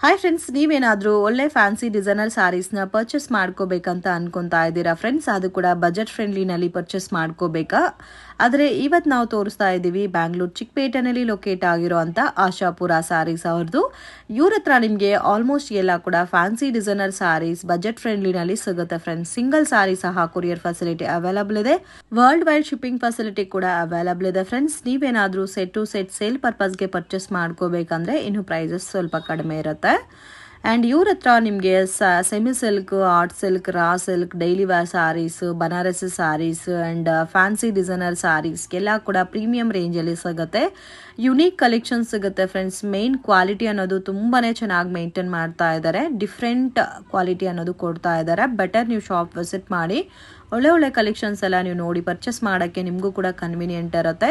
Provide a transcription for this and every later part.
Hi friends, ನೀವೇನಾದರೂ ಒಳ್ಳೆ fancy designer ಸ್ಯಾರೀಸ್ನ purchase ಮಾಡ್ಕೋಬೇಕಂತ ಅನ್ಕೊಂತಾ ಇದ್ದೀರಾ ಫ್ರೆಂಡ್ಸ್? ಅದು ಕೂಡ ಬಜೆಟ್ ಫ್ರೆಂಡ್ಲಿನಲ್ಲಿ ಪರ್ಚೇಸ್ ಮಾಡ್ಕೋಬೇಕಾ? ಆದರೆ ಇವತ್ತು ನಾವು ತೋರಿಸ್ತಾ ಇದ್ದೀವಿ ಬ್ಯಾಂಗ್ಳೂರ್ ಚಿಕ್ಕಪೇಟೆನಲ್ಲಿ ಲೊಕೇಟ್ ಆಗಿರೋಂಥ ಆಶಾಪುರ ಸ್ಯಾರೀಸ್ ಅವ್ರದ್ದು. ಇವ್ರ ಹತ್ರ ನಿಮಗೆ ಆಲ್ಮೋಸ್ಟ್ ಎಲ್ಲ ಕೂಡ ಫ್ಯಾನ್ಸಿ ಡಿಸೈನರ್ ಸ್ಯಾರೀಸ್ ಬಜೆಟ್ ಫ್ರೆಂಡ್ಲಿನಲ್ಲಿ ಸಿಗುತ್ತೆ ಫ್ರೆಂಡ್ಸ್. ಸಿಂಗಲ್ ಸ್ಯಾರಿ ಸಹ ಕೊರಿಯರ್ ಫೆಸಿಲಿಟಿ ಅವೈಲಬಲ್ ಇದೆ. ವರ್ಲ್ಡ್ ವೈಡ್ ಶಿಪ್ಪಿಂಗ್ ಫೆಸಿಲಿಟಿ ಕೂಡ ಅವೈಲಬಲ್ ಇದೆ ಫ್ರೆಂಡ್ಸ್. ನೀವೇನಾದರೂ ಸೆಟ್ ಟು ಸೆಟ್ ಸೇಲ್ ಪರ್ಪಸ್ಗೆ ಪರ್ಚೇಸ್ ಮಾಡ್ಕೋಬೇಕಂದ್ರೆ ಇನ್ನು ಪ್ರೈಸಸ್ ಸ್ವಲ್ಪ ಕಡಿಮೆ ಇರುತ್ತೆ. ಆ್ಯಂಡ್ ಇವ್ರ ಹತ್ರ ನಿಮಗೆ semi silk, art silk, raw silk, daily wear sarees, Banarasi sarees and fancy designer ಸ್ಯಾರೀಸ್ಗೆಲ್ಲ ಕೂಡ ಪ್ರೀಮಿಯಂ ರೇಂಜಲ್ಲಿ ಸಿಗುತ್ತೆ. ಯುನೀಕ್ ಕಲೆಕ್ಷನ್ ಸಿಗುತ್ತೆ ಫ್ರೆಂಡ್ಸ್. ಮೇನ್ ಕ್ವಾಲಿಟಿ ಅನ್ನೋದು ತುಂಬಾ ಚೆನ್ನಾಗಿ ಮೇಂಟೈನ್ ಮಾಡ್ತಾ ಇದ್ದಾರೆ. ಡಿಫ್ರೆಂಟ್ ಕ್ವಾಲಿಟಿ ಅನ್ನೋದು ಕೊಡ್ತಾ ಇದ್ದಾರೆ. ಬೆಟರ್ ನೀವು ಶಾಪ್ ವಿಸಿಟ್ ಮಾಡಿ ಒಳ್ಳೆ ಕಲೆಕ್ಷನ್ಸ್ ಎಲ್ಲ ನೀವು ನೋಡಿ ಪರ್ಚೇಸ್ ಮಾಡೋಕ್ಕೆ ನಿಮಗೂ ಕೂಡ ಕನ್ವೀನಿಯೆಂಟ್ ಇರುತ್ತೆ.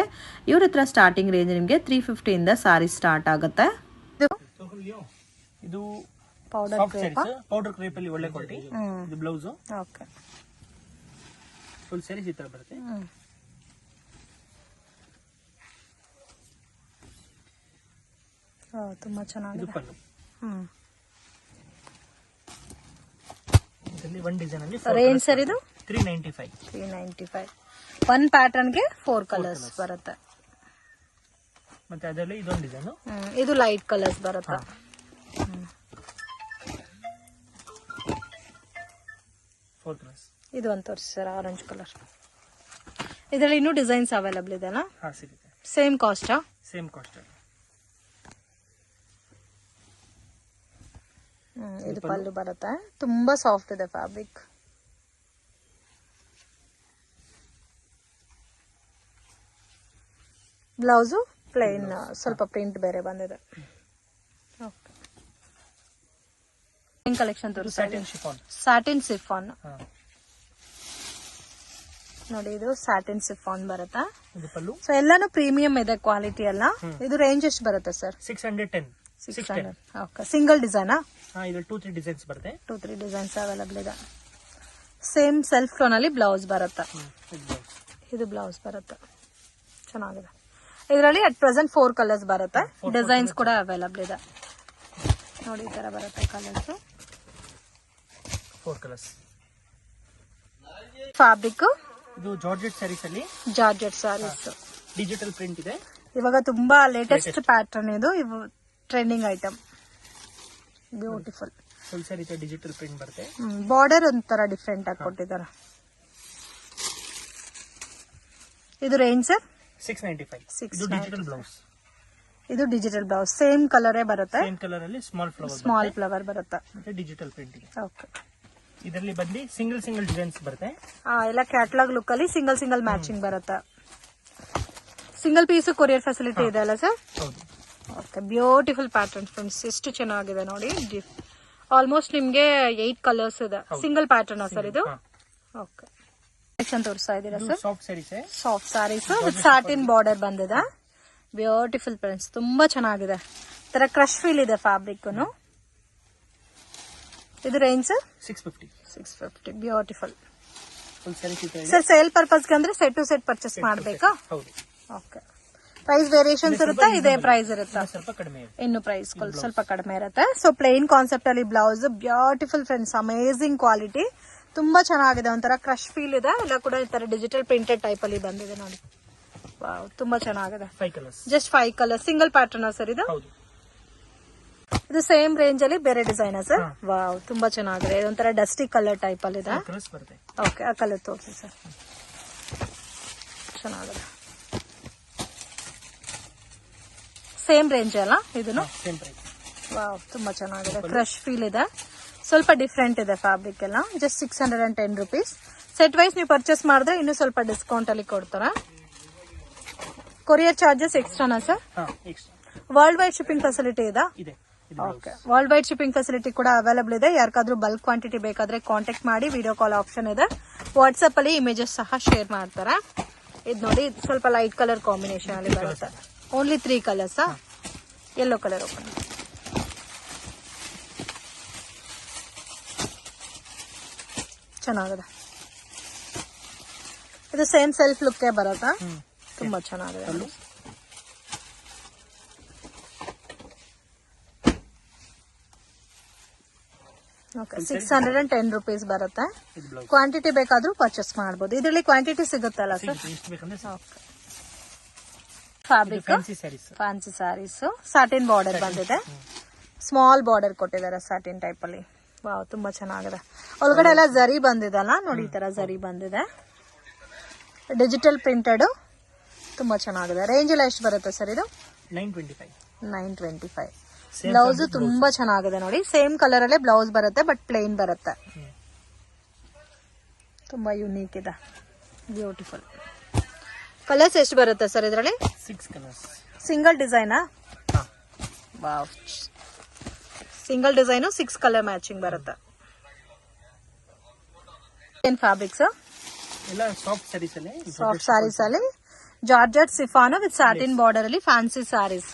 ಇವ್ರ ಹತ್ರ ಸ್ಟಾರ್ಟಿಂಗ್ ರೇಂಜ್ ನಿಮಗೆ 350 ಸ್ಯಾರಿ ಸ್ಟಾರ್ಟ್ ಆಗುತ್ತೆ. ಇದು ಪೌಡರ್ ಕ್ರೇಪ್ ಅಲ್ಲಿ ಒಳ್ಳೆ ಕ್ವಾಲಿಟಿ. ಇದು ಬ್ಲೌಸ್. ಓಕೆ, ಫುಲ್ ಸ್ಯಾರೀಸ್ ಈ ತರ ಬರುತ್ತೆ. ತುಂಬಾ ಚೆನ್ನಾಗಿದೆ. ಇದು ಪಲ್ಲು. ಇದರಲ್ಲಿ ಒಂದು ಡಿಸೈನ್ ಅಲ್ಲಿ ರೇಂಜ್ ಸರ್ ಇದು 395. ಒನ್ ಪ್ಯಾಟರ್ನ್ ಗೆ 4 ಕಲರ್ಸ್ ಬರುತ್ತೆ. ಮತ್ತೆ ಅದರಲ್ಲಿ ಇದೊಂದು ಡಿಸೈನ್. ಇದು ಲೈಟ್ ಕಲರ್ಸ್ ಬರುತ್ತೆ. ಇದು ಒಂದು ತೋರಿಸಿ ಸರ್, ಆರೆಂಜ್ ಕಲರ್. ಇದರಲ್ಲಿ ಇನ್ನೂ ಡಿಸೈನ್ಸ್ ಅವೈಲಬಲ್ ಇದೆ ಅಲ್ಲ? ಸಿಗುತ್ತೆ. ಸೇಮ್ ಕಾಸ್ಟಾ? Same cost. ಇದು ಪಲ್ಲು ಬರುತ್ತೆ. ತುಂಬಾ ಸಾಫ್ಟ್ ಇದೆ ಫ್ಯಾಬ್ರಿಕ್. ಬ್ಲೌಸು ಪ್ಲೇನ್, ಸ್ವಲ್ಪ ಪ್ರಿಂಟ್ ಬೇರೆ ಬಂದಿದೆ. ಕಲೆಕ್ಷನ್ ಸ್ಯಾಟಿನ್ ಸಿಫಾನ್ ನೋಡಿ. ಇದು ಸ್ಯಾಟಿನ್ ಸಿಫಾನ್ ಬರುತ್ತೆ. ಸೊ ಎಲ್ಲಾನು ಪ್ರೀಮಿಯಂ ಇದೆ ಕ್ವಾಲಿಟಿ ಎಲ್ಲ. ಇದು ರೇಂಜ್ ಎಷ್ಟು ಬರುತ್ತೆ ಸರ್? 610. Okay, single ಡಿಸೈನಾ? ಇದು 2-3 ಡಿಸೈನ್ಸ್ ಬರುತ್ತೆ. 2-3 ಡಿಸೈನ್ಸ್ ಅವೈಲಬಲ್ ಇದೆ. ಸೇಮ್ ಸೆಲ್ಫ್ ಟೋನ್ ಅಲ್ಲಿ ಬ್ಲೌಸ್ ಬರುತ್ತೆ. ಇದು ಬ್ಲೌಸ್ ಬರುತ್ತೆ, ಚೆನ್ನಾಗಿದೆ. ಇದರಲ್ಲಿ ಅಟ್ ಪ್ರೆಸೆಂಟ್ 4 ಕಲರ್ಸ್ ಬರುತ್ತೆ. ಡಿಸೈನ್ಸ್ ಕೂಡ ಅವೈಲಬಲ್ ಇದೆ ನೋಡಿ. ಈ ತರ ಬರುತ್ತೆ ಕಲರ್ಸ್. 4 ಕಲರ್ಸ್. ಫ್ಯಾಬ್ರಿಕ್ ಇದು ಜಾರ್ಜೆಟ್ ಸ್ಯಾರೀಸ್ ಅಲ್ಲಿ. ಜಾರ್ಜೆಟ್ ಸ್ಯಾರೀಸ್ ಡಿಜಿಟಲ್ ಪ್ರಿಂಟ್ ಇದೆ. ಇವಾಗ ತುಂಬಾ ಲೇಟೆಸ್ಟ್ ಪ್ಯಾಟರ್ನ್ ಇದು. Trending item. Beautiful. Full sari digital print ಬರುತ್ತೆ. ಬಾರ್ಡರ್ ಒಂಥರ ಡಿಫ್ರೆಂಟ್ ಆಗಿ ಕೊಟ್ಟಿದ್ದಾರೆ. ಇದು ರೇಂಜ್ ಸರ್ 695. ಇದು ಡಿಜಿಟಲ್ ಬ್ಲೌಸ್. ಇದು ಡಿಜಿಟಲ್ ಬ್ಲೌಸ್. ಸೇಮ್ ಕಲರೇ ಬರುತ್ತೆ. ಸೇಮ್ ಕಲರ್ ಅಲ್ಲಿ ಸ್ಮಾಲ್ ಫ್ಲವರ್ ಬರುತ್ತೆ. ಮತ್ತೆ ಡಿಜಿಟಲ್ ಪ್ರಿಂಟ್ ಇದೆ. ಓಕೆ. ಇದರಲ್ಲಿ ಬಂದು ಸಿಂಗಲ್ ಡಿಸೈನ್ಸ್ ಬರುತ್ತೆ. ಎಲ್ಲ ಕ್ಯಾಟಲಾಗ್ ಲುಕ್ ಅಲ್ಲಿ ಸಿಂಗಲ್ ಮ್ಯಾಚಿಂಗ್ ಬರುತ್ತೆ. ಸಿಂಗಲ್ ಪೀಸ್ ಕೊರಿಯರ್ ಫೆಸಿಲಿಟಿ ಇದೆ ಅಲ್ಲ ಸರ್? ಹೌದು. Okay, beautiful pattern friends. ಎಷ್ಟು ಚೆನ್ನಾಗಿದೆ ನೋಡಿ. ಆಲ್ಮೋಸ್ಟ್ ನಿಮ್ಗೆ 8 ಕಲರ್ಸ್ ಇದೆ. ಸಿಂಗಲ್ ಪ್ಯಾಟರ್ನ್ ಸರ್ ಇದು? ಓಕೆ. ತೋರಿಸ್ತಾ ಇದ್ದೀರಾ sir? Soft saris with satin border ಬಂದಿದೆ. ಬ್ಯೂಟಿಫುಲ್ ಫ್ರೆಂಡ್ಸ್, ತುಂಬಾ ಚೆನ್ನಾಗಿದೆ. ತರ ಕ್ರಶ್ ಫೀಲ್ ಇದೆ ಫ್ಯಾಬ್ರಿಕ್. ಇದು ರೇಂಜ್ 650. ಬ್ಯೂಟಿಫುಲ್. ಸರ್ ಸೇಲ್ ಪರ್ಪಸ್ಗೆ ಅಂದ್ರೆ ಸೆಟ್ ಟು ಸೆಟ್ ಪರ್ಚೇಸ್ ಮಾಡಬೇಕಾ? ಓಕೆ. ಪ್ರೈಸ್ ವೇರಿಯೇಷನ್ಸ್ ಇರುತ್ತೆ? ಇದೇ ಪ್ರೈಸ್ ಇರುತ್ತೆ? ಇನ್ನು ಪ್ರೈಸ್ ಸ್ವಲ್ಪ ಕಡಿಮೆ ಇರುತ್ತೆ. ಸೊ ಪ್ಲೇನ್ ಕಾನ್ಸೆಪ್ಟ್ ಅಲ್ಲಿ blouse. Beautiful friends, amazing quality. ತುಂಬಾ ಚೆನ್ನಾಗಿದೆ. ಒಂಥರ ಕ್ರಶ್ ಫೀಲ್ ಇದೆ. ಎಲ್ಲ ಕೂಡ ಈ ತರ ಡಿಜಿಟಲ್ ಪ್ರಿಂಟೆಡ್ ಟೈಪ್ ಅಲ್ಲಿ ಬಂದಿದೆ ನೋಡಿ. ವಾವ್, ತುಂಬಾ ಚೆನ್ನಾಗಿದೆ. Just 5 colour. Single pattern sir ಇದು? ಇದು ಸೇಮ್ ರೇಂಜ್ ಅಲ್ಲಿ ಬೇರೆ ಡಿಸೈನ್ ಸರ್? ವಾವ್, ತುಂಬಾ ಚೆನ್ನಾಗಿದೆ. ಇದೊಂಥರ ಡಸ್ಟಿ ಕಲರ್ ಟೈಪ್ ಅಲ್ಲಿ ಇದೆ. ಓಕೆ, ಆ ಕಲರ್ ತೋರಿಸಿ ಸರ್. ಚೆನ್ನಾಗಿದೆ. ಸೇಮ್ ರೇಂಜ್ ಅಲ್ಲ ಇದನ್ನು? ವಾವ್, ತುಂಬಾ ಚೆನ್ನಾಗಿದೆ. ಕ್ರಶ್ ಫೀಲ್ ಇದೆ. ಸ್ವಲ್ಪ ಡಿಫ್ರೆಂಟ್ ಇದೆ ಫ್ಯಾಬ್ರಿಕ್ ಎಲ್ಲ. Just 610 rupees. ಸೆಟ್ ವೈಸ್ ನೀವು ಪರ್ಚೇಸ್ ಮಾಡಿದ್ರೆ ಇನ್ನೂ ಸ್ವಲ್ಪ ಡಿಸ್ಕೌಂಟ್ ಅಲ್ಲಿ ಕೊಡ್ತಾರೆ. ಕೊರಿಯರ್ ಚಾರ್ಜಸ್ ಎಕ್ಸ್ಟ್ರಾನಾ sir? World wide shipping facility ಇದೆ? Okay, world wide shipping facility ಕೂಡ ಅವೈಲಬಲ್ ಇದೆ. ಯಾರಿಗಾದ್ರೂ ಬಲ್ಕ್ ಕ್ವಾಂಟಿಟಿ ಬೇಕಾದ್ರೆ ಕಾಂಟ್ಯಾಕ್ಟ್ ಮಾಡಿ. ವಿಡಿಯೋ ಕಾಲ್ ಆಪ್ಷನ್ ಇದೆ. ವಾಟ್ಸ್ಆಪ್ ಅಲ್ಲಿ ಇಮೇಜಸ್ ಸಹ ಶೇರ್ ಮಾಡ್ತಾರೆ. ಇದು ನೋಡಿ, ಸ್ವಲ್ಪ ಲೈಟ್ ಕಲರ್ ಕಾಂಬಿನೇಷನ್ ಅಲ್ಲಿ ಬರುತ್ತೆ. Only 3 colours. Yellow colour open. ಚೆನ್ನಾಗಿದೆ. ಇದು ಸೇಮ್ ಸೆಲ್ಫ್ ಲುಕ್ ಬರುತ್ತಾ? ತುಂಬಾ ಚೆನ್ನಾಗಿದೆ. ಓಕೆ 610 ರುಪೀಸ್ ಬರುತ್ತೆ. ಇದು ಬ್ಲೌಸ್ ಕ್ವಾಂಟಿಟಿ ಬೇಕಾದ್ರೂ ಪರ್ಚೇಸ್ ಮಾಡಬಹುದು. ಇದರಲ್ಲಿ ಕ್ವಾಂಟಿಟಿ ಸಿಗುತ್ತಲ್ಲ ಸರ್? ಎಷ್ಟು ಬೇಕಂದ್ರೆ fabric fancy saris. Fancy saris satin border ಬಂದಿದೆ. ಸ್ಮಾಲ್ ಬಾರ್ಡರ್ ಕೊಟ್ಟಿದ್ದಾರೆ ಸಾಟಿನ್ ಟೈಪ್ ಅಲ್ಲಿ. ವಾವ್, ತುಂಬಾ ಚೆನ್ನಾಗಿದೆ. ಒಳಗಡೆ ಎಲ್ಲ ಜರಿ ಬಂದಿದಲ್ಲ ನೋಡಿ, ಈ ತರ ಜರಿ ಬಂದಿದೆ. ಡಿಜಿಟಲ್ ಪ್ರಿಂಟೆಡ್, ತುಂಬಾ ಚೆನ್ನಾಗಿದೆ. ರೇಂಜ್ ಎಲ್ಲ ಎಷ್ಟು ಬರುತ್ತೆ ಸರ್ ಇದು? 925. ಬ್ಲೌಸ್ ತುಂಬಾ ಚೆನ್ನಾಗಿದೆ ನೋಡಿ. ಸೇಮ್ ಕಲರ್ ಅಲ್ಲೇ ಬ್ಲೌಸ್ ಬರುತ್ತೆ, ಬಟ್ ಪ್ಲೇನ್ ಬರುತ್ತೆ. ತುಂಬಾ ಯುನೀಕ್ ಇದೆ, ಬ್ಯೂಟಿಫುಲ್. ಕಲರ್ಸ್ ಎಷ್ಟು ಬರುತ್ತೆ ಸರ್ ಇದರಲ್ಲಿ? 6 ಕಲರ್ಸ್. ಸಿಂಗಲ್ ಡಿಸೈನಾ? Wow, single design 6 colour matching ಬರುತ್ತೆ. ಏನ್ ಫ್ಯಾಬ್ರಿಕ್ಸ್? ಎಲ್ಲ ಸಾಫ್ಟ್ ಸ್ಯಾರೀಸ್ ಅಲ್ಲಿ. ಸಾಫ್ಟ್ ಸ್ಯಾರೀಸ್ ಅಲ್ಲಿ georgette chiffon with satin border ಅಲ್ಲಿ ಫ್ಯಾನ್ಸಿ ಸ್ಯಾರೀಸ್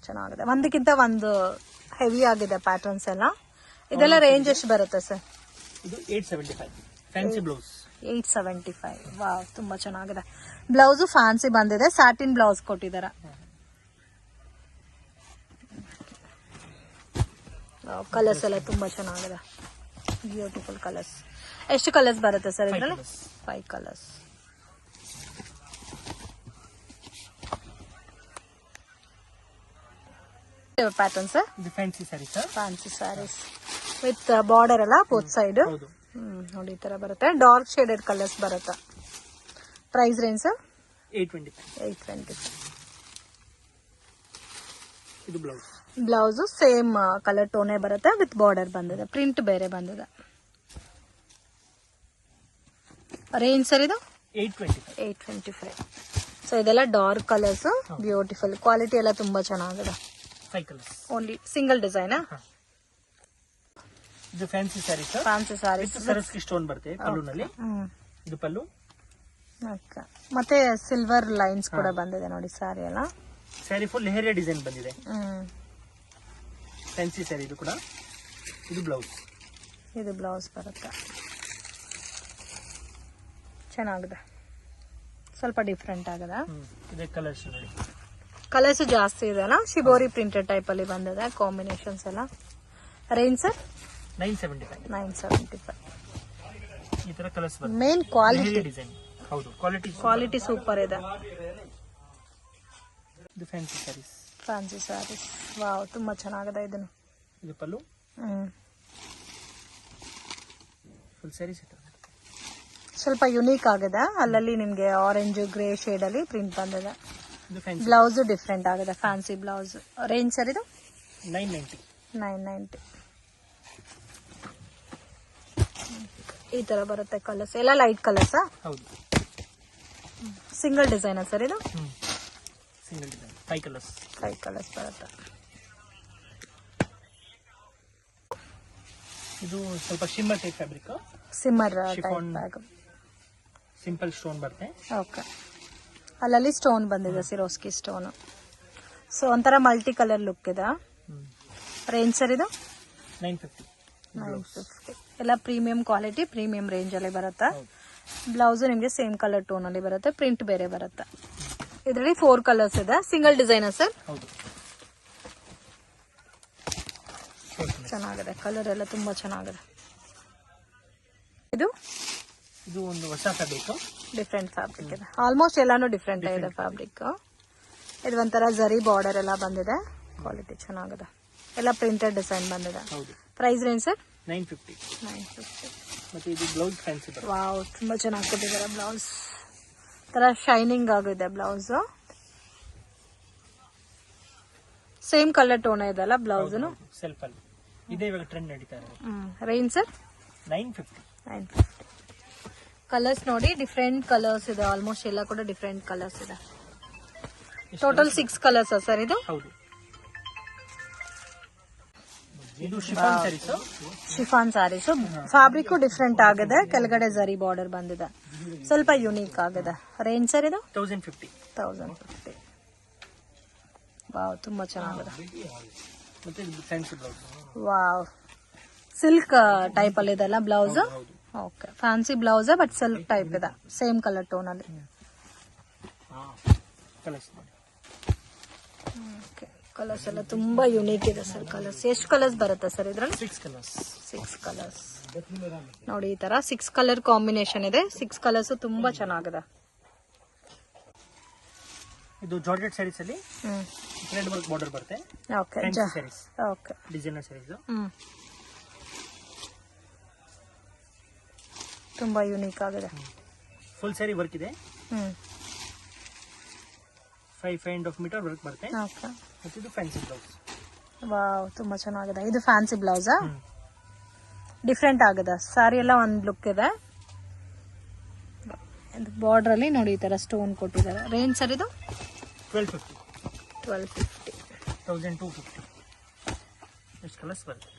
ಚೆನ್ನಾಗಿದೆ. ಒಂದಕ್ಕಿಂತ ಒಂದು ಹೆವಿ ಆಗಿದೆ ಪ್ಯಾಟರ್ನ್ಸ್ ಎಲ್ಲ. ಇದೆಲ್ಲ ರೇಂಜ್ ಎಷ್ಟು ಬರುತ್ತೆ ಸರ್? ಇದು 875 ಫ್ಯಾನ್ಸಿ ಬ್ಲೌಸ್. 875. ವಾವ್, ತುಂಬಾ ಚೆನ್ನಾಗಿದೆ. ಬ್ಲೌಸ್ ಫ್ಯಾನ್ಸಿ ಬಂದಿದೆ, ಸ್ಯಾಟಿನ್ ಬ್ಲೌಸ್ ಕೊಟ್ಟಿದ್ದಾರೆ. ಕಲರ್ಸ್ ಎಲ್ಲ ತುಂಬಾ ಚೆನ್ನಾಗಿದೆ, ಬ್ಯೂಟಿಫುಲ್ ಕಲರ್ಸ್. ಎಷ್ಟು ಕಲರ್ಸ್ ಬರುತ್ತೆ ಸರ್ ಇದರಲ್ಲಿ? 5 colours. Pattern sir? Fancy saris. Fancy saris with border ಎಲ್ಲ ಬೋತ್ ಸೈಡ್. ಹೌದು. ನೋಡಿ ಈ ತರ ಬರುತ್ತೆ. ಡಾರ್ಕ್ ಶೇಡೆಡ್ ಕಲರ್ಸ್ ಬರುತ್ತೆ. Price range sir? 820. ಇದು ಬ್ಲೌಸ್. ಬ್ಲೌಸ್ ಸೇಮ್ ಕಲರ್ ಟೋನೇ ಬರುತ್ತೆ, ವಿತ್ ಬಾರ್ಡರ್ ಬಂದಿದೆ. ಪ್ರಿಂಟ್ ಬೇರೆ ಬಂದಿದೆ. ರೇಂಜ್ ಸರ್ ಇದು? 825. ಸೊ ಇದೆಲ್ಲ ಡಾರ್ಕ್ ಕಲರ್ಸ್, ಬ್ಯೂಟಿಫುಲ್. ಕ್ವಾಲಿಟಿ ಎಲ್ಲ ತುಂಬಾ ಚೆನ್ನಾಗಿದೆ. 5 ಕಲರ್ಸ್. Only single design. ಇದು fancy saris. Fancy sarees Swarovski stone ಬರುತ್ತೆ ಪಲ್ಲುನಲ್ಲಿ. ಇದು ಪಲ್ಲು. ಮತ್ತೆ ಸಿಲ್ವರ್ ಲೈನ್ಸ್ ಕೂಡ ಬಂದಿದೆ ನೋಡಿ ಸ್ಯಾರಿ ಎಲ್ಲ. ಸ್ಯಾರಿ ಫುಲ್ ಲೆಹರಿಯಾ ಡಿಸೈನ್ ಬಂದಿದೆ. ಫ್ಯಾನ್ಸಿ ಸ್ಯಾರಿ ಇದು ಕೂಡ. ಇದು ಬ್ಲೌಸ್. ಇದು ಬ್ಲೌಸ್ ಬರುತ್ತೆ. ಚೆನ್ನಾಗಿದೆ, ಸ್ವಲ್ಪ ಡಿಫ್ರೆಂಟ್ ಆಗಿದೆ. ಇದೆ ಕಲರ್ಸ್ ನೋಡಿ. ಕಲರ್ಸ್ ಜಾಸ್ತಿ ಇದೆ ಅಲ್ಲ. ಶಿಬೋರಿ ಪ್ರಿಂಟೆಡ್ ಟೈಪ್ ಅಲ್ಲಿ ಬಂದಿದೆ ಕಾಂಬಿನೇಷನ್ಸ್ ಎಲ್ಲ. Range sir? 975. ಈ ತರ ಕಲರ್ಸ್ ಬರುತ್ತೆ. Main quality design. ಹೌದು, ಕ್ವಾಲಿಟಿ ಸೂಪರ್ ಇದೆ. ಇದು fancy saris. Fancy saris. Wow, ತುಂಬಾ ಚೆನ್ನಾಗಿದೆ. ಇದನ್ನು ಇದು ಪಲ್ಲು. ಫುಲ್ ಸ್ಯಾರೀಸ್ ಇದೆ. ಸ್ವಲ್ಪ ಯುನೀಕ್ ಆಗಿದೆ. ಅಲ್ಲಲ್ಲಿ ನಿಮ್ಗೆ ಆರೆಂಜ್ ಗ್ರೇ ಶೇಡ್ ಅಲ್ಲಿ ಪ್ರಿಂಟ್ ಬಂದಿದೆ. ಇದು ಫ್ಯಾನ್ಸಿ. ಬ್ಲೌಸ್ ಡಿಫ್ರೆಂಟ್ ಆಗಿದೆ, ಫ್ಯಾನ್ಸಿ ಬ್ಲೌಸ್. ರೇಂಜ್ ಸರ್ ಇದು? 990. ಈ ತರ ಬರುತ್ತೆ ಕಲರ್ಸ್ ಎಲ್ಲ. Light colours. ಹೌದು. ಸಿಂಗಲ್ ಡಿಸೈನ್ ಸರ್ ಇದು? Single design. 5 ಕಲರ್ಸ್. 5 ಕಲರ್ಸ್ ಬರುತ್ತೆ. ಇದು ಸ್ವಲ್ಪ shimmer type fabric. ಸಿಮ್ಮರ್ Chiffon. Type. Simple stone ಬರುತ್ತೆ. ಓಕೆ, ಅಲ್ಲಲ್ಲಿ ಸ್ಟೋನ್ ಬಂದಿದೆ, ಸಿರೋಸ್ಕಿ ಸ್ಟೋನ್. ಸೊ ಒಂಥರ ಮಲ್ಟಿ ಕಲರ್ ಲುಕ್ ಇದೆ. ರೇಂಜ್ ಸರ್ ಇದು? 950. ಎಲ್ಲ ಪ್ರೀಮಿಯಂ ಕ್ವಾಲಿಟಿ, ಪ್ರೀಮಿಯಂ ರೇಂಜ್ ಅಲ್ಲಿ ಬರುತ್ತೆ. ಬ್ಲೌಸ್ ನಿಮ್ಗೆ ಸೇಮ್ ಕಲರ್ ಟೋನ್ ಅಲ್ಲಿ ಬರುತ್ತೆ, ಪ್ರಿಂಟ್ ಬೇರೆ ಬರುತ್ತೆ. ಇದರಲ್ಲಿ 4 ಕಲರ್ಸ್ ಇದೆ. Single design sir? ಹೌದು. ಚೆನ್ನಾಗಿದೆ, ಕಲರ್ ಎಲ್ಲ ತುಂಬಾ ಚೆನ್ನಾಗಿದೆ. ಇದು ಒಂದು ಹೊಸ ಫ್ಯಾಬ್ರಿಕ್. ಡಿಫ್ರೆಂಟ್ ಫ್ಯಾಬ್ರಿಕ್ ಇದೆ. ಆಲ್ಮೋಸ್ಟ್ ಎಲ್ಲಾನು ಡಿಫ್ರೆಂಟ್ ಇದೆ ಫ್ಯಾಬ್ರಿಕ್. ಇದು ಒಂಥರ ಜರಿ ಬಾರ್ಡರ್ ಎಲ್ಲ ಬಂದಿದೆ. ಕ್ವಾಲಿಟಿ ಚೆನ್ನಾಗಿದೆ. ಎಲ್ಲ ಪ್ರಿಂಟೆಡ್ ಡಿಸೈನ್ ಬಂದಿದೆ. Price range sir? 950. 950. ಮತ್ತೆ ಇದು ಬ್ಲೌಸ್ ಫ್ಯಾನ್ಸಿ ಬರುತ್ತೆ. ವಾವ್, ತುಂಬಾ ಚೆನ್ನಾಗಿ ಕೊಟ್ಟಿದ್ದಾರೆ ಬ್ಲೌಸ್. ತರ ಶೈನಿಂಗ್ ಆಗಿದೆ ಬ್ಲೌಸ್. ಸೇಮ್ ಕಲರ್ ಟೋನ್ ಇದೆ ಅಲ್ಲ ಬ್ಲೌಸ್. ಸೆಲ್ಫ್ ಅಲ್ಲಿ ಇದೇ ಇವಾಗ ಟ್ರೆಂಡ್ ನಡೀತಾ ಇದೆ. Range sir? 950. ಕಲರ್ಸ್ ನೋಡಿ, ಡಿಫ್ರೆಂಟ್ ಕಲರ್ಸ್ ಇದೆ. ಆಲ್ಮೋಸ್ಟ್ ಎಲ್ಲ ಕೂಡ ಡಿಫ್ರೆಂಟ್ ಕಲರ್ಸ್ ಇದೆ. ಟೋಟಲ್ 6 ಕಲರ್ಸ್ ಸರ್ ಇದು? ಹೌದು. ಇದು chiffon saris. Chiffon saris. Fabric different ಆಗಿದೆ. ಕೆಳಗಡೆ ಜರಿ ಬಾರ್ಡರ್ ಬಂದಿದೆ, ಸ್ವಲ್ಪ ಯುನೀಕ್ ಆಗಿದೆ. ರೇಂಜ್ ಸರ್ ಇದು? 1050. ವಾವ್, ತುಂಬಾ ಚೆನ್ನಾಗಿದೆ. ಮತ್ತೆ ಇದು fancy blouse. Wow, silk type ಅಲ್ಲಿ ಇದೆಲ್ಲ blouse. Okay, fancy blouse but silk type ಇದೆ, ಸೇಮ್ ಕಲರ್ ಟೋನ್ ಅಲ್ಲಿ. ಕಲರ್ಸ್ ಎಲ್ಲ ತುಂಬಾ ಯುನೀಕ್ ಇದೆ ಸರ್. ಕಲರ್ಸ್ ಎಷ್ಟು ಕಲರ್ಸ್ ಬರುತ್ತೆ ಸರ್ ಇದ್ರಲ್ಲಿ? 6 ಕಲರ್ಸ್. 6 ಕಲರ್ಸ್ ನೋಡಿ. ಈ ತರ 6 ಕಲರ್ ಕಾಂಬಿನೇಷನ್ ಇದೆ. 6 ಕಲರ್ಸ್ ತುಂಬಾ ಚೆನ್ನಾಗಿದೆ. ಇದು ಜಾರ್ಜೆಟ್ ಸ್ಯಾರೀಸ್ ಅಲ್ಲಿ ಥ್ರೆಡ್ ವರ್ಕ್ ಬಾರ್ಡರ್ ಬರುತ್ತೆ. Okay saris. Okay designer saris. ತುಂಬಾ ಯುನೀಕ್ ಆಗಿದೆ. ಫುಲ್ ಸ್ಯಾರಿ ವರ್ಕ್ ಇದೆ. 5.5 ಮೀಟರ್ ವರ್ಕ್ ಬರುತ್ತೆ. ಓಕೆ. ಮತ್ತು ಇದು ಫ್ಯಾನ್ಸಿ ಬ್ಲೌಸ್. ವಾವ್, ತುಂಬಾ ಚೆನ್ನಾಗಿದೆ. ಇದು ಫ್ಯಾನ್ಸಿ ಬ್ಲೌಸಾ? ಡಿಫ್ರೆಂಟ್ ಆಗಿದೆ. ಸ್ಯಾರಿ ಎಲ್ಲ ಒಂದು ಲುಕ್ ಇದೆ. ಬಾರ್ಡರ್ ಅಲ್ಲಿ ನೋಡಿ ಈ ತರ ಸ್ಟೋನ್ ಕೊಟ್ಟಿದ್ದಾರೆ. ರೇಂಜ್ ಸರ್ ಇದು 1250. 1250. 1250. ಎಷ್ಟು ಕಲರ್ಸ್ ಬರುತ್ತೆ.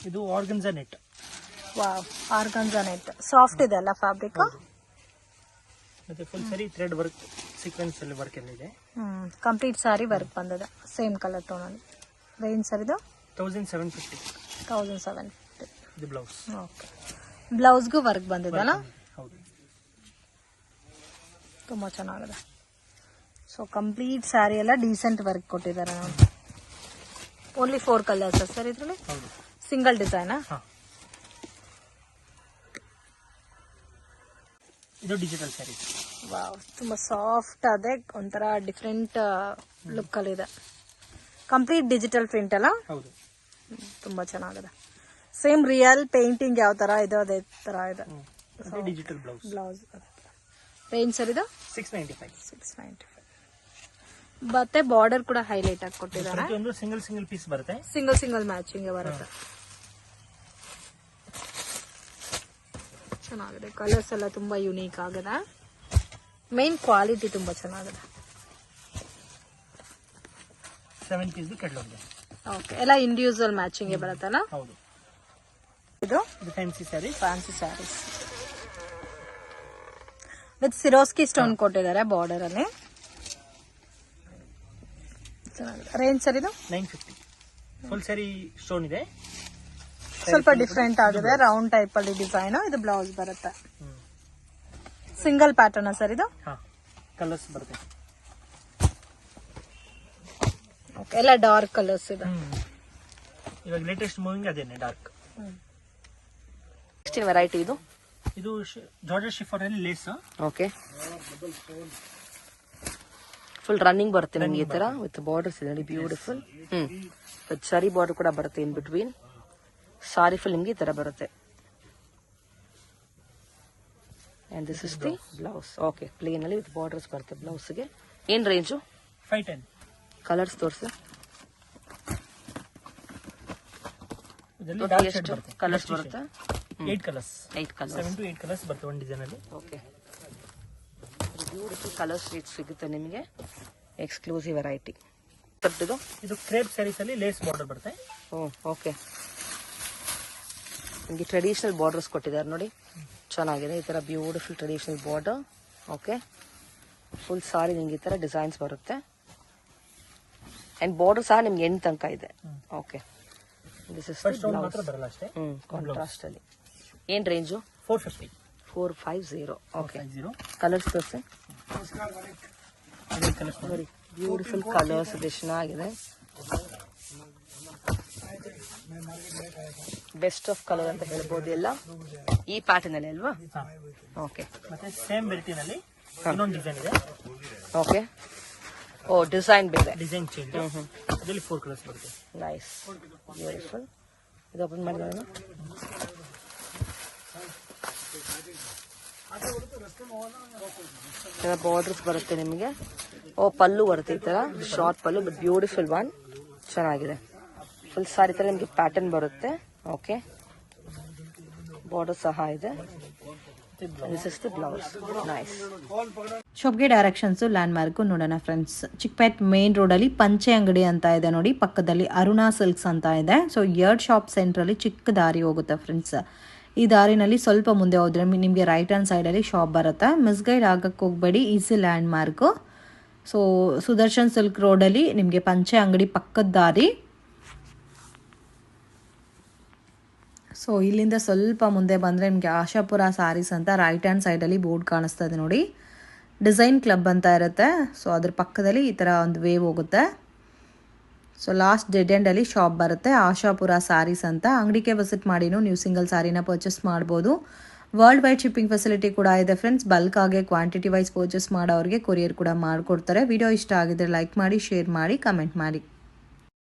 ಇದು organza net. Wow, organza net soft ಇದೆ ಅಲ್ಲ ಫ್ಯಾಬ್ರಿಕ್? ಮತ್ತೆ full sari thread work sequence ಅಲ್ಲಿ ವರ್ಕ್ ಎಲ್ಲ ಇದೆ. ಕಂಪ್ಲೀಟ್ ಸಾರಿ ವರ್ಕ್ ಬಂದಿದೆ ಸೇಮ್ ಕಲರ್ ಟೋನ್ ಅಲ್ಲಿ. ರೇಂಜ್ ಸರ್ ಇದು 1750. 1750. ಇದು ಬ್ಲೌಸ್. ಓಕೆ. ಬ್ಲೌಸ್ಗೂ ವರ್ಕ್ ಬಂದಿದೆ ಅಲ್ಲ? ಹೌದು. ತುಂಬಾ ಚೆನ್ನಾಗಿದೆ. ಸೊ ಕಂಪ್ಲೀಟ್ ಸ್ಯಾರಿ ಎಲ್ಲ ಡೀಸೆಂಟ್ ವರ್ಕ್ ಕೊಟ್ಟಿದ್ದಾರೆ ನೋಡಿ. ಓನ್ಲಿ 4 ಕಲರ್ಸ್ ಸರ್ ಇದರಲ್ಲಿ? ಹೌದು. ಸಿಂಗಲ್ ಡಿಸೈನಾ? ಇದು ಡಿಜಿಟಲ್ ಸ್ಯಾರಿ. ವಾವ್, ತುಂಬಾ ಸಾಫ್ಟ್ ಅದೇ ಒಂಥರ ಡಿಫ್ರೆಂಟ್ ಲುಕ್ ಅಲ್ಲಿ ಇದೆ. ಕಂಪ್ಲೀಟ್ ಡಿಜಿಟಲ್ ಪ್ರಿಂಟ್ ಅಲ್ಲ? ಹೌದು. ತುಂಬಾ ಚೆನ್ನಾಗಿದೆ. ಸೇಮ್ ರಿಯಲ್ ಪೇಂಟಿಂಗ್ ಯಾವ ತರ ಇದೆ ಅದೇ ತರ ಇದೆ. Digital blouse. Blouse range sir ಇದು 695. 695. ಮತ್ತೆ ಬಾರ್ಡರ್ ಕೂಡ ಹೈಲೈಟ್ ಆಗಿ ಕೊಟ್ಟಿದ್ದಾರೆ. ಒಂದು ಸಿಂಗಲ್ ಪೀಸ್ ಬರುತ್ತೆ. ಸಿಂಗಲ್ ಮ್ಯಾಚಿಂಗ್ ಬರುತ್ತೆ. ಚೆನ್ನಾಗಿದೆ. ಕಲರ್ಸ್ ಎಲ್ಲ ತುಂಬಾ ಯುನೀಕ್ ಆಗಿದೆ. ಮೇನ್ ಕ್ವಾಲಿಟಿ ತುಂಬಾ ಚೆನ್ನಾಗಿದೆ. 7 ಪೀಸ್ ಕೆಟ್ಲಾಗ್. ಓಕೆ. ಎಲ್ಲ ಇಂಡಿವಿಜುವಲ್ ಮ್ಯಾಚಿಂಗ್ ಬರುತ್ತಲ್ಲ? ಹೌದು. ಇದು fancy sari. Fancy saris with Swarovski stone ಕೊಟ್ಟಿದ್ದಾರೆ ಬಾರ್ಡರ್ ಅಲ್ಲಿ. ರೇಂಜ್ ಸರ್ ಇದು 950. ಫುಲ್ ಸ್ಯಾರಿ ಸ್ಟೋನ್ ಇದೆ. ಸ್ವಲ್ಪ ಡಿಫ್ರೆಂಟ್ ಆಗಿದೆ. ರೌಂಡ್ ಟೈಪ್ ಅಲ್ಲಿ ಡಿಸೈನ್. ಇದು ಬ್ಲೌಸ್ ಬರುತ್ತೆ. ಸಿಂಗಲ್ ಪ್ಯಾಟರ್ನ್ ಸರ್ ಇದು? ಕಲರ್ಸ್ ಬರುತ್ತೆ. ಓಕೆ. ಎಲ್ಲ ಡಾರ್ಕ್ ಕಲರ್ಸ್ ಇದೆ. ಇವಾಗ ಲೇಟೆಸ್ಟ್ ಮೂವಿಂಗ್ ಅದೇನೆ ಡಾರ್ಕ್. ನೆಕ್ಸ್ಟ್ ವೆರೈಟಿ ಇದು ಜಾರ್ಜೆಟ್ ಶಿಫಾನ್ ಅಲ್ಲಿ ಲೇಸ್. ಓಕೆ. ಫುಲ್ ರನ್ನಿಂಗ್ ಬರುತ್ತೆ ನಮ್ಗೆ ಈ ತರ ವಿತ್ ಬಾರ್ಡರ್ಸ್ ಇದೆ ನೋಡಿ. ಬ್ಯೂಟಿಫುಲ್. ವಿತ್ ಸರಿ ಬಾರ್ಡರ್ ಕೂಡ ಬರುತ್ತೆ ಇನ್ ಬಿಟ್ವೀನ್. ಸಾರಿ ಫುಲ್ ನಿಮ್ಗೆ ಈ ತರ ಬರುತ್ತೆ. And this is the blouse. Okay. Plain ಅಲ್ಲಿ ವಿತ್ ಬಾರ್ಡರ್ಸ್ ಬರುತ್ತೆ ಬ್ಲೌಸ್ಗೆ. ಏನ್ ರೇಂಜು? 510. ಕಲರ್ಸ್ ತೋರಿಸಿ. ಎಷ್ಟು ಕಲರ್ಸ್ ಬರುತ್ತೆ? 8 ಕಲರ್ಸ್. 8 ಕಲರ್ಸ್. 7 to 8 ಕಲರ್ಸ್ ಬರುತ್ತೆ ಒಂದು ಡಿಸೈನ್ ಅಲ್ಲಿ. ಓಕೆ. ಬ್ಯೂಟಿಫುಲ್ ಕಲರ್ಸ್ ಸಿಗುತ್ತೆ ನಿಮಗೆ. Exclusive variety. ಇದು ಕ್ರೇಪ್ ಸ್ಯಾರೀಸ್ ಅಲ್ಲಿ ಲೇಸ್ ಬಾರ್ಡರ್ ಬರುತ್ತೆ. ಓಕೆ. ನಿಮಗೆ ಟ್ರೆಡಿಷನಲ್ ಬಾರ್ಡರ್ಸ್ ಕೊಟ್ಟಿದ್ದಾರೆ ನೋಡಿ. ಚೆನ್ನಾಗಿದೆ. ಈ ತರ beautiful traditional border. Okay. Full sari ನಿಮ್ಗೆ ಈ ತರ ಡಿಸೈನ್ಸ್ ಬರುತ್ತೆ. ಅಂಡ್ ಬಾರ್ಡರ್ ಸಹ ನಿಮ್ಗೆ ಎಂಡ್ ತನಕ ಇದೆ. ಓಕೆ. ದಿಸ್ ಇಸ್ ಮಾತ್ರ ಬರಲ್ಲ ಅಷ್ಟೇ. ಕಾಂಟ್ರಾಸ್ಟ್ ಅಲ್ಲಿ. ಏನ್ ರೇಂಜು? 450. 450. ಓಕೆ. 450. ಕಲರ್ಸ್ ತೋರಿಸಿ ನೋಡಿ. ಬ್ಯೂಟಿಫುಲ್ ಕಲರ್ಸ್ ಇದೆ. ಚೆನ್ನಾಗಿದೆ. ಬೆಸ್ಟ್ ಆಫ್ ಕಲರ್ ಅಂತ ಹೇಳ್ಬೋದು ಎಲ್ಲ ಈ ಪ್ಯಾಟರ್ನ್ ಅಲ್ಲಿ ಅಲ್ವಾ? ಓಕೆ. ಮತ್ತೆ ಸೇಮ್ ವೆರೈಟಿ ನಲ್ಲಿ ಇನ್ನೊಂದು ಡಿಸೈನ್ ಇದೆ. ಓಕೆ. ಓ, ಡಿಸೈನ್ ಬೇರೆ. Design change. ಇದರಲ್ಲಿ 4 ಕಲರ್ಸ್ ಬರುತ್ತೆ. ನೈಸ್. ಬ್ಯೂಟಿಫುಲ್. ಇದು ಓಪನ್ ಮಾಡಿದ್ರೆ ಬಾರ್ಡರ್ಸ್ ಬರುತ್ತೆ ನಿಮಗೆ. ಓ, ಪಲ್ಲು ಬರುತ್ತೆ ಈ ತರ short pallu but beautiful one. ಚೆನ್ನಾಗಿದೆ. ಫುಲ್ ಸಾರಿ ತರ ನಿಮಗೆ ಪ್ಯಾಟರ್ನ್ ಬರುತ್ತೆ. ಓಕೆ. ಬಾರ್ಡರ್ ಸಹ ಇದೆ. This is the blouse. Nice. ಶಾಪ್ಗೆ ಡೈರೆಕ್ಷನ್ಸ್ ಲ್ಯಾಂಡ್ ಮಾರ್ಕ್ ನೋಡೋಣ ಫ್ರೆಂಡ್ಸ್. ಚಿಕ್ಕಪೇಟ್ ಮೇನ್ ರೋಡ್ ಅಲ್ಲಿ ಪಂಚೆ ಅಂಗಡಿ ಅಂತ ಇದೆ ನೋಡಿ. ಪಕ್ಕದಲ್ಲಿ ಅರುಣಾ ಸಿಲ್ಕ್ಸ್ ಅಂತ ಇದೆ. ಸೊ 2 ಶಾಪ್ ಸೆಂಟರ್ ಅಲ್ಲಿ ಚಿಕ್ಕ ದಾರಿ ಹೋಗುತ್ತೆ ಫ್ರೆಂಡ್ಸ್. ಈ ದಾರಿನಲ್ಲಿ ಸ್ವಲ್ಪ ಮುಂದೆ ಹೋದ್ರೆ ನಿಮಗೆ ರೈಟ್ ಹ್ಯಾಂಡ್ ಸೈಡ್ ಅಲ್ಲಿ ಶಾಪ್ ಬರುತ್ತೆ. ಮಿಸ್ಗೈಡ್ ಆಗಕ್ಕೆ ಹೋಗಬೇಡಿ. Easy land mark. So Sudarshan silk road ಅಲ್ಲಿ ನಿಮಗೆ ಪಂಚೆ ಅಂಗಡಿ ಪಕ್ಕದ ದಾರಿ. ಸೊ ಇಲ್ಲಿಂದ ಸ್ವಲ್ಪ ಮುಂದೆ ಬಂದರೆ ನಿಮಗೆ ಆಶಾಪುರ ಸಾರೀಸ್ ಅಂತ ರೈಟ್ ಹ್ಯಾಂಡ್ ಸೈಡಲ್ಲಿ ಬೋರ್ಡ್ ಕಾಣಿಸ್ತಾ ಇದೆ ನೋಡಿ. ಡಿಸೈನ್ ಕ್ಲಬ್ ಅಂತ ಇರುತ್ತೆ. ಸೊ ಅದ್ರ ಪಕ್ಕದಲ್ಲಿ ಈ ಥರ ಒಂದು ವೇವ್ ಹೋಗುತ್ತೆ. ಸೊ ಲಾಸ್ಟ್ ಡೆಡ್ ಎಂಡಲ್ಲಿ ಶಾಪ್ ಬರುತ್ತೆ, ಆಶಾಪುರ ಸ್ಯಾರೀಸ್ ಅಂತ. ಅಂಗಡಿಗೆ ವಿಸಿಟ್ ಮಾಡಿನೂ ನೀವು ಸಿಂಗಲ್ ಸ್ಯಾರಿನ ಪರ್ಚೇಸ್ ಮಾಡ್ಬೋದು. ವರ್ಲ್ಡ್ ವೈಡ್ ಶಿಪ್ಪಿಂಗ್ ಫೆಸಿಲಿಟಿ ಕೂಡ ಇದೆ ಫ್ರೆಂಡ್ಸ್. ಬಲ್ಕ್ ಆಗಿ ಕ್ವಾಂಟಿಟಿ ವೈಸ್ ಪರ್ಚೇಸ್ ಮಾಡೋರಿಗೆ ಕೊರಿಯರ್ ಕೂಡ ಮಾಡಿಕೊಡ್ತಾರೆ. ವಿಡಿಯೋ ಇಷ್ಟ ಆಗಿದ್ರೆ ಲೈಕ್ ಮಾಡಿ, ಶೇರ್ ಮಾಡಿ, ಕಮೆಂಟ್ ಮಾಡಿ.